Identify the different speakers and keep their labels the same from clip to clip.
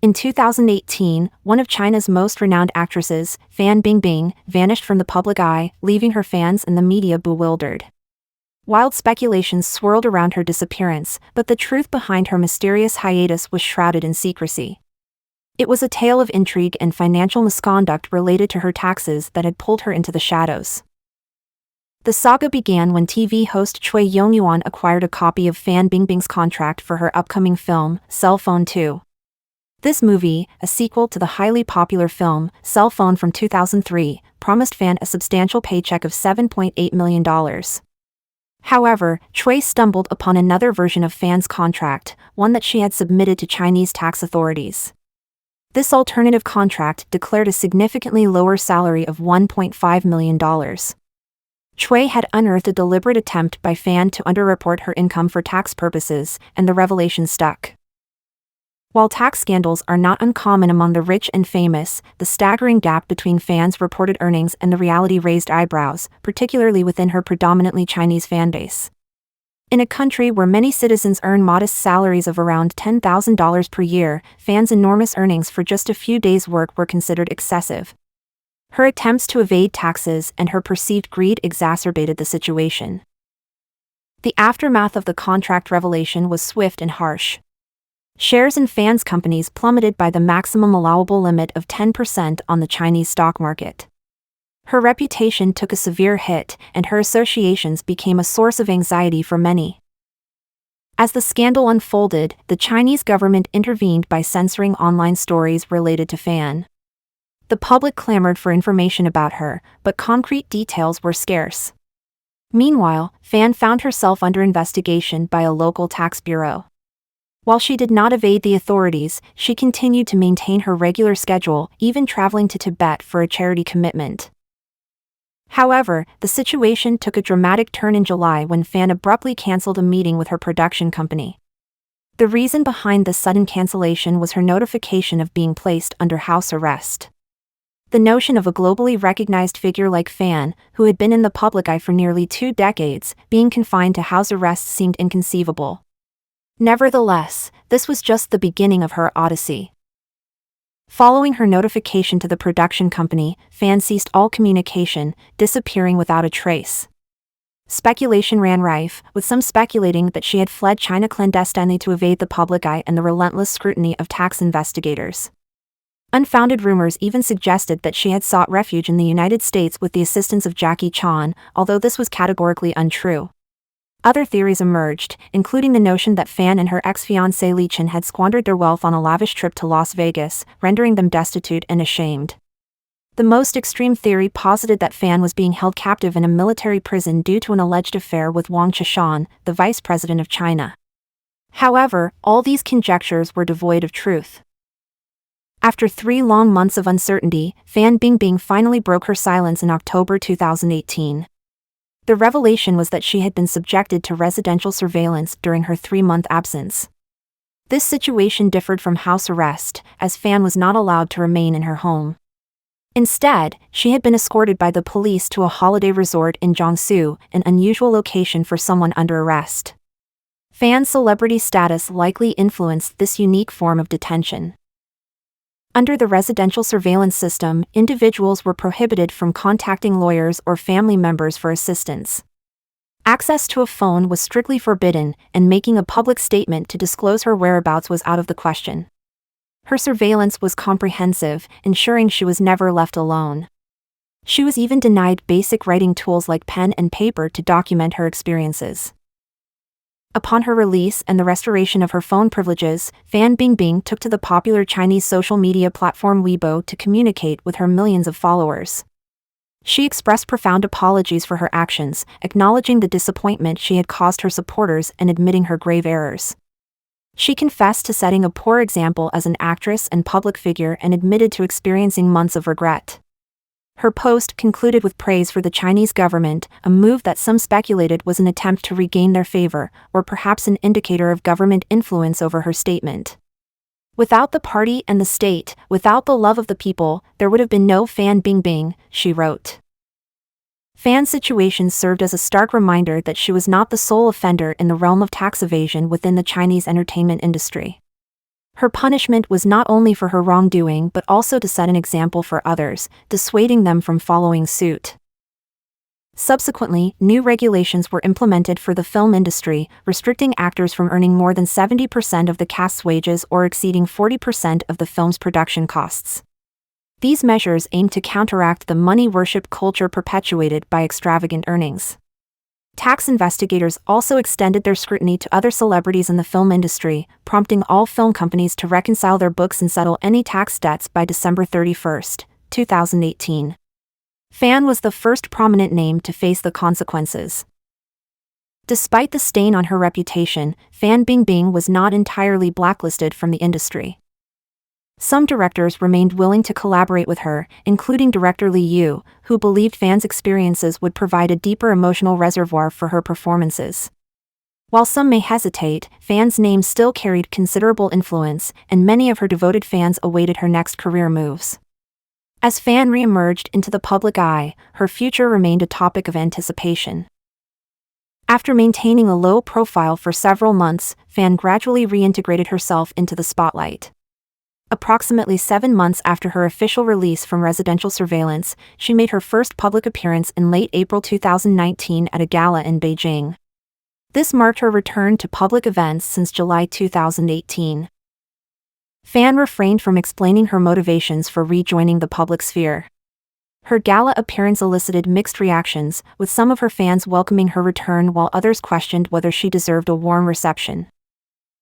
Speaker 1: In 2018, one of China's most renowned actresses, Fan Bingbing, vanished from the public eye, leaving her fans and the media bewildered. Wild speculations swirled around her disappearance, but the truth behind her mysterious hiatus was shrouded in secrecy. It was a tale of intrigue and financial misconduct related to her taxes that had pulled her into the shadows. The saga began when TV host Choi Yong-yuan acquired a copy of Fan Bingbing's contract for her upcoming film, Cell Phone 2. This movie, a sequel to the highly popular film, Cell Phone from 2003, promised Fan a substantial paycheck of $7.8 million. However, Choi stumbled upon another version of Fan's contract, one that she had submitted to Chinese tax authorities. This alternative contract declared a significantly lower salary of $1.5 million. Choi had unearthed a deliberate attempt by Fan to underreport her income for tax purposes, and the revelation stuck. While tax scandals are not uncommon among the rich and famous, the staggering gap between Fan's reported earnings and the reality raised eyebrows, particularly within her predominantly Chinese fanbase. In a country where many citizens earn modest salaries of around $10,000 per year, Fan's enormous earnings for just a few days' work were considered excessive. Her attempts to evade taxes and her perceived greed exacerbated the situation. The aftermath of the contract revelation was swift and harsh. Shares in Fan's companies plummeted by the maximum allowable limit of 10% on the Chinese stock market. Her reputation took a severe hit, and her associations became a source of anxiety for many. As the scandal unfolded, the Chinese government intervened by censoring online stories related to Fan. The public clamored for information about her, but concrete details were scarce. Meanwhile, Fan found herself under investigation by a local tax bureau. While she did not evade the authorities, she continued to maintain her regular schedule, even traveling to Tibet for a charity commitment. However, the situation took a dramatic turn in July when Fan abruptly canceled a meeting with her production company. The reason behind this sudden cancellation was her notification of being placed under house arrest. The notion of a globally recognized figure like Fan, who had been in the public eye for nearly 2 decades, being confined to house arrest seemed inconceivable. Nevertheless, this was just the beginning of her odyssey. Following her notification to the production company, Fan ceased all communication, disappearing without a trace. Speculation ran rife, with some speculating that she had fled China clandestinely to evade the public eye and the relentless scrutiny of tax investigators. Unfounded rumors even suggested that she had sought refuge in the United States with the assistance of Jackie Chan, although this was categorically untrue. Other theories emerged, including the notion that Fan and her ex-fiancé Li Chen had squandered their wealth on a lavish trip to Las Vegas, rendering them destitute and ashamed. The most extreme theory posited that Fan was being held captive in a military prison due to an alleged affair with Wang Qishan, the vice president of China. However, all these conjectures were devoid of truth. After 3 long months of uncertainty, Fan Bingbing finally broke her silence in October 2018. The revelation was that she had been subjected to residential surveillance during her 3-month absence. This situation differed from house arrest, as Fan was not allowed to remain in her home. Instead, she had been escorted by the police to a holiday resort in Jiangsu, an unusual location for someone under arrest. Fan's celebrity status likely influenced this unique form of detention. Under the residential surveillance system, individuals were prohibited from contacting lawyers or family members for assistance. Access to a phone was strictly forbidden, and making a public statement to disclose her whereabouts was out of the question. Her surveillance was comprehensive, ensuring she was never left alone. She was even denied basic writing tools like pen and paper to document her experiences. Upon her release and the restoration of her phone privileges, Fan Bingbing took to the popular Chinese social media platform Weibo to communicate with her millions of followers. She expressed profound apologies for her actions, acknowledging the disappointment she had caused her supporters and admitting her grave errors. She confessed to setting a poor example as an actress and public figure and admitted to experiencing months of regret. Her post concluded with praise for the Chinese government, a move that some speculated was an attempt to regain their favor, or perhaps an indicator of government influence over her statement. "Without the party and the state, without the love of the people, there would have been no Fan Bingbing," she wrote. Fan's situation served as a stark reminder that she was not the sole offender in the realm of tax evasion within the Chinese entertainment industry. Her punishment was not only for her wrongdoing but also to set an example for others, dissuading them from following suit. Subsequently, new regulations were implemented for the film industry, restricting actors from earning more than 70% of the cast's wages or exceeding 40% of the film's production costs. These measures aimed to counteract the money worship culture perpetuated by extravagant earnings. Tax investigators also extended their scrutiny to other celebrities in the film industry, prompting all film companies to reconcile their books and settle any tax debts by December 31, 2018. Fan was the first prominent name to face the consequences. Despite the stain on her reputation, Fan Bingbing was not entirely blacklisted from the industry. Some directors remained willing to collaborate with her, including director Li Yu, who believed Fan's experiences would provide a deeper emotional reservoir for her performances. While some may hesitate, Fan's name still carried considerable influence, and many of her devoted fans awaited her next career moves. As Fan re-emerged into the public eye, her future remained a topic of anticipation. After maintaining a low profile for several months, Fan gradually reintegrated herself into the spotlight. Approximately 7 months after her official release from residential surveillance, she made her first public appearance in late April 2019 at a gala in Beijing. This marked her return to public events since July 2018. Fan refrained from explaining her motivations for rejoining the public sphere. Her gala appearance elicited mixed reactions, with some of her fans welcoming her return while others questioned whether she deserved a warm reception.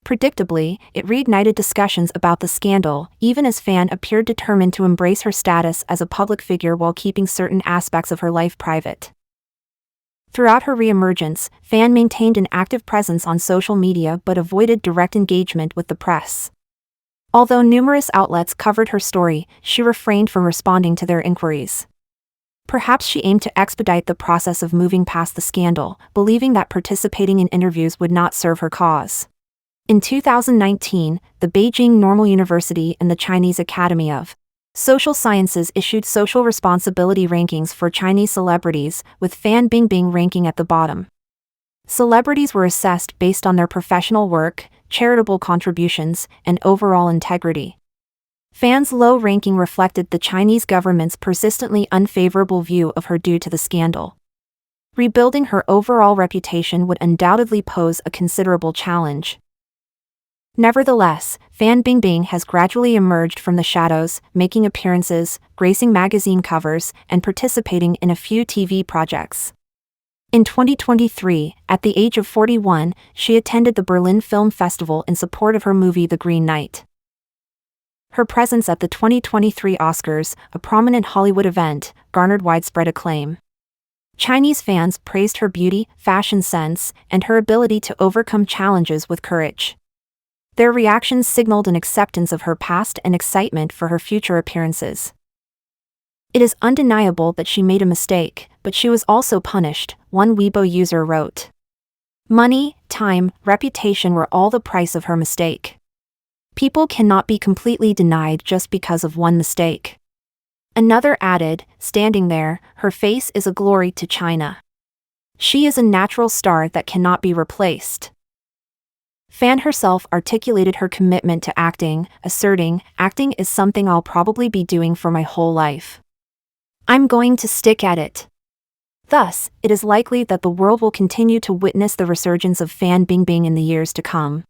Speaker 1: Predictably, it reignited discussions about the scandal, even as Fan appeared determined to embrace her status as a public figure while keeping certain aspects of her life private. Throughout her reemergence, Fan maintained an active presence on social media but avoided direct engagement with the press. Although numerous outlets covered her story, she refrained from responding to their inquiries. Perhaps she aimed to expedite the process of moving past the scandal, believing that participating in interviews would not serve her cause. In 2019, the Beijing Normal University and the Chinese Academy of Social Sciences issued social responsibility rankings for Chinese celebrities, with Fan Bingbing ranking at the bottom. Celebrities were assessed based on their professional work, charitable contributions, and overall integrity. Fan's low ranking reflected the Chinese government's persistently unfavorable view of her due to the scandal. Rebuilding her overall reputation would undoubtedly pose a considerable challenge. Nevertheless, Fan Bingbing has gradually emerged from the shadows, making appearances, gracing magazine covers, and participating in a few TV projects. In 2023, at the age of 41, she attended the Berlin Film Festival in support of her movie The Green Knight. Her presence at the 2023 Oscars, a prominent Hollywood event, garnered widespread acclaim. Chinese fans praised her beauty, fashion sense, and her ability to overcome challenges with courage. Their reactions signaled an acceptance of her past and excitement for her future appearances. It is undeniable that she made a mistake, but she was also punished, one Weibo user wrote. Money, time, reputation were all the price of her mistake. People cannot be completely denied just because of one mistake. Another added, standing there, her face is a glory to China. She is a natural star that cannot be replaced. Fan herself articulated her commitment to acting, asserting, "Acting is something I'll probably be doing for my whole life. I'm going to stick at it." Thus, it is likely that the world will continue to witness the resurgence of Fan Bingbing in the years to come.